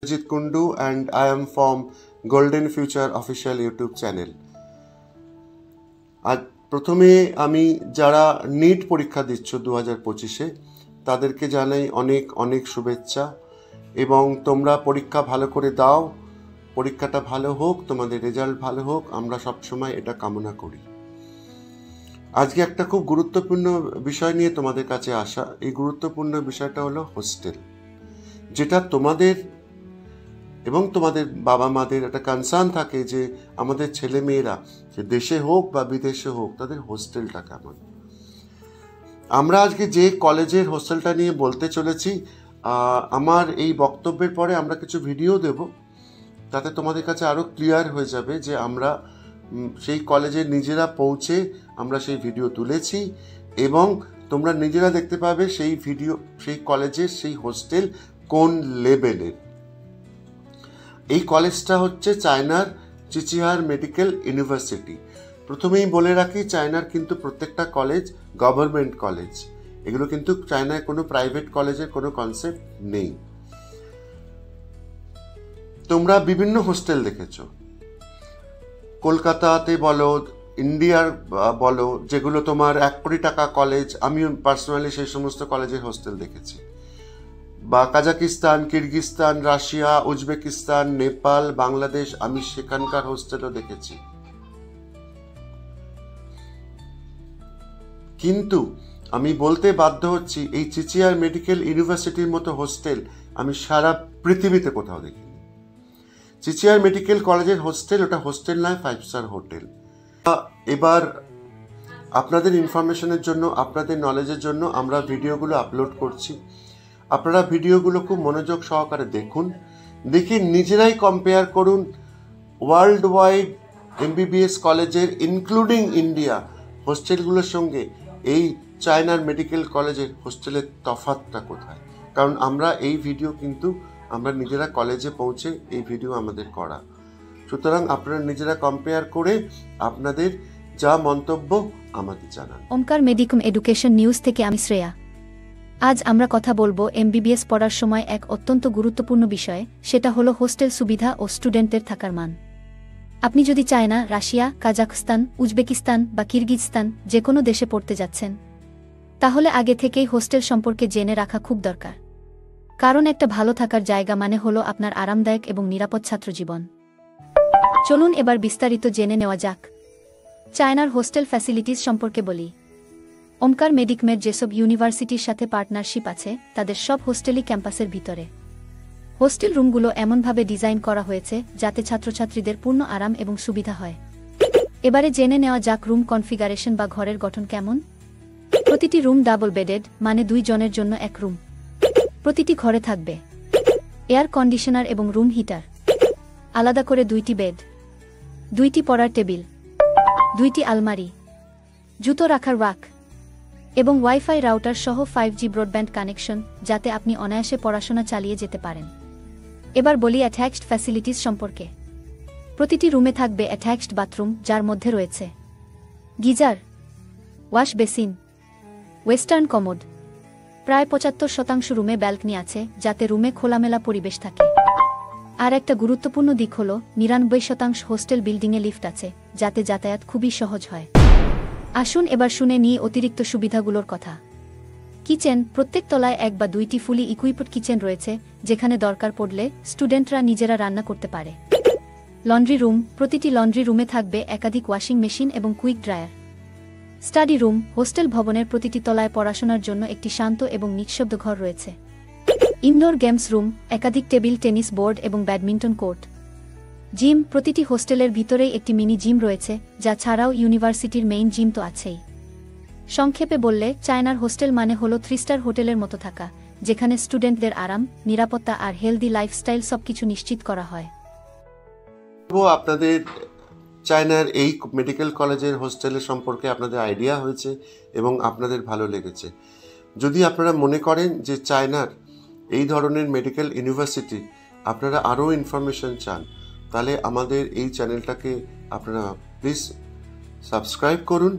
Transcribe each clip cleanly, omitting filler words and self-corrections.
Ajit Kundu and I am from Golden Future official YouTube channel. আজ প্রথমে আমি যারা নিট পরীক্ষা দিচ্ছ 2025-এ তাদেরকে জানাই অনেক অনেক শুভেচ্ছা এবং তোমরা পরীক্ষা ভালো করে দাও, পরীক্ষাটা ভালো হোক, তোমাদের রেজাল্ট ভালো হোক, আমরা সব সময় এটা কামনা করি। আজকে একটা খুব গুরুত্বপূর্ণ বিষয় নিয়ে তোমাদের কাছে আসা। এই গুরুত্বপূর্ণ বিষয়টা হলো হোস্টেল, যেটা তোমাদের এবং তোমাদের বাবা মাদের একটা কনসার্ন থাকে যে আমাদের ছেলে মেয়েরা যে দেশে হোক বা বিদেশে হোক তাদের হোস্টেলটা কেমন। আমরা আজকে যে কলেজের হোস্টেলটা নিয়ে বলতে চলেছি, আমার এই বক্তব্যের পরে আমরা কিছু ভিডিও দেব, তাতে তোমাদের কাছে আরও ক্লিয়ার হয়ে যাবে যে আমরা সেই কলেজে নিজেরা পৌঁছে আমরা সেই ভিডিও তুলেছি এবং তোমরা নিজেরা দেখতে পাবে সেই ভিডিও, সেই কলেজের সেই হোস্টেল কোন লেভেলের। এই কলেজটা হচ্ছে চায়নার চিচিহার মেডিকেল ইউনিভার্সিটি। প্রথমেই বলে রাখি, চায়নার কিন্তু প্রত্যেকটা কলেজ গভর্নমেন্ট কলেজ, এগুলো কিন্তু চায়নায় কোনো প্রাইভেট কলেজের কোনো কনসেপ্ট নেই। তোমরা বিভিন্ন হোস্টেল দেখেছো, কলকাতাতে বলো, ইন্ডিয়ার বলো, যেগুলো তোমার 1 কোটি টাকা কলেজ, আমি পার্সোনালি সেই সমস্ত কলেজের হোস্টেল দেখেছি, বা Kazakhstan, Kyrgyzstan, Russia, Uzbekistan, Nepal, Bangladesh, আমি সেখানকার হোস্টেলও দেখেছি। কিন্তু আমি বলতে বাধ্য হচ্ছি, এই চিচিয়ার মেডিকেল ইউনিভার্সিটির মতো হোস্টেল আমি সারা পৃথিবীতে কোথাও দেখিনি। চিচিয়ার মেডিকেল কলেজের হোস্টেল, ওটা হোস্টেল নয়, 5 স্টার হোটেল। এবার আপনাদের ইনফরমেশনের জন্য, আপনাদের নলেজের জন্য আমরা ভিডিওগুলো আপলোড করছি। আপনারা ভিডিওগুলো খুব মনোযোগ সহকারে দেখুন, দেখে নিজেরাই কম্পেয়ার করুন ওয়ার্ল্ড ওয়াইড এমবিবিএস কলেজের ইনক্লুডিং ইন্ডিয়া হোস্টেলগুলোর সঙ্গে এই চায়নার মেডিকেল কলেজের হোস্টেলের তফাৎটা কোথায়। কারণ আমরা এই ভিডিও কিন্তু আমরা নিজেরা কলেজে পৌঁছে এই ভিডিও আমাদের করা, সুতরাং আপনারা নিজেরা কম্পেয়ার করে আপনাদের যা মন্তব্য আমাদের জানান। ওমকার মেডিকম এডুকেশন নিউজ থেকে আমি শ্রেয়া। আজ আমরা কথা বলবো এমবিবিএস পড়ার সময় এক অত্যন্ত গুরুত্বপূর্ণ বিষয়, সেটা হলো হোস্টেল সুবিধা ও স্টুডেন্টদের থাকার মান। আপনি যদি চায়না, রাশিয়া, কাজাখস্তান, উজবেকিস্তান বা কিরগিজস্তান যে কোনো দেশে পড়তে যাচ্ছেন, তাহলে আগে থেকেই হোস্টেল সম্পর্কে জেনে রাখা খুব দরকার। কারণ একটা ভালো থাকার জায়গা মানে হলো আপনার আরামদায়ক এবং নিরাপদ ছাত্রজীবন। চলুন এবার বিস্তারিত জেনে নেওয়া যাক। চায়নার হোস্টেল ফ্যাসিলিটিস সম্পর্কে বলি। ওমকার মেডিকমের যেসব ইউনিভার্সিটির সাথে পার্টনারশিপ আছে তাদের সব হোস্টেলই ক্যাম্পাসের ভিতরে। হোস্টেল রুমগুলো এমনভাবে ডিজাইন করা হয়েছে যাতে ছাত্রছাত্রীদের পূর্ণ আরাম এবং সুবিধা হয়। এবারে জেনে নেওয়া যাক রুম কনফিগারেশন বা ঘরের গঠন কেমন। প্রতিটি রুম ডাবল বেডেড, মানে 2 জনের জন্য এক রুম। প্রতিটি ঘরে থাকবে এয়ার কন্ডিশনার এবং রুম হিটার, আলাদা করে 2টি বেড, 2টি পড়ার টেবিল, 2টি আলমারি, জুতো রাখার ওয়াক এবং ওয়াইফাই রাউটার সহ 5G ব্রডব্যান্ড কানেকশন, যাতে আপনি অনায়াসে পড়াশোনা চালিয়ে যেতে পারেন। এবার বলি অ্যাটাচড ফ্যাসিলিটিস সম্পর্কে। প্রতিটি রুমে থাকবে অ্যাটাচড বাথরুম, যার মধ্যে রয়েছে geyser, wash basin, western commode. প্রায় 75% রুমে ব্যালকনি আছে, যাতে রুমে খোলামেলা পরিবেশ থাকে। আর একটা গুরুত্বপূর্ণ দিক হল 99% হোস্টেল বিল্ডিংয়ে লিফট আছে, যাতে যাতায়াত খুবই সহজ হয়। আসুন এবার শুনে নিই অতিরিক্ত সুবিধাগুলোর কথা। কিচেন, প্রত্যেক তলায় 1 বা 2টি ফুলি ইকুইপড কিচেন রয়েছে, যেখানে দরকার পড়লে স্টুডেন্টরা নিজেরা রান্না করতে পারে। লন্ড্রি রুম, প্রতিটি লন্ড্রি রুমে থাকবে একাধিক ওয়াশিং মেশিন এবং quick dryer. Study room, hostel ভবনের প্রতিটি তলায় পড়াশোনার জন্য একটি শান্ত এবং নিঃশব্দ ঘর রয়েছে। ইনডোর গেমস রুম, একাধিক টেবিল টেনিস বোর্ড এবং ব্যাডমিন্টন কোর্ট। জিম, প্রতিটি হোস্টেলের ভিতরেই একটি মিনি জিম রয়েছে, যা ছাড়াও ইউনিভার্সিটির মেইন জিম তো আছেই। সংক্ষেপে বললে চায়নার হোস্টেল মানে হলো 3 স্টার হোটেলের মতো থাকা, যেখানে স্টুডেন্টদের আরাম, নিরাপত্তা আর হেলদি লাইফস্টাইল সবকিছু নিশ্চিত করা হয়। আপনাদের চায়নার এই মেডিকেল কলেজের হোস্টেলের সম্পর্কে আপনাদের আইডিয়া হয়েছে এবং আপনাদের ভালো লেগেছে। যদি আপনারা মনে করেন যে চায়নার এই ধরনের মেডিকেল ইউনিভার্সিটি আপনারা আরও ইনফরমেশন চান, তাহলে আমাদের এই চ্যানেলটাকে আপনারা প্লিজ সাবস্ক্রাইব করুন।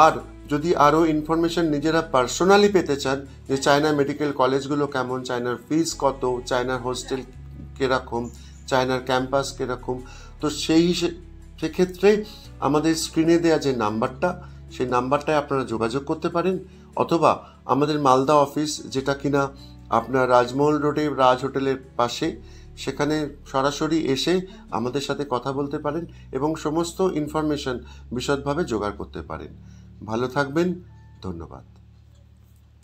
আর যদি আরও ইনফরমেশন নিজেরা পার্সোনালি পেতে চান যে চায়না মেডিকেল কলেজগুলো কেমন, চায়নার ফিস কত, চায়নার হোস্টেল কীরকম, চায়নার ক্যাম্পাস কীরকম। তো সেক্ষেত্রে আমাদের স্ক্রিনে দেওয়া যে নাম্বারটা, সেই নাম্বারটায় আপনারা যোগাযোগ করতে পারেন, অথবা আমাদের মালদা অফিস, যেটা কিনা আপনার রাজমহল রোডে রাজ হোটেলের পাশে, সেখানে সরাসরি এসে আমাদের সাথে কথা বলতে পারেন এবং সমস্ত ইনফরমেশন বিশদভাবে জোগাড় করতে পারেন। ভালো থাকবেন, ধন্যবাদ।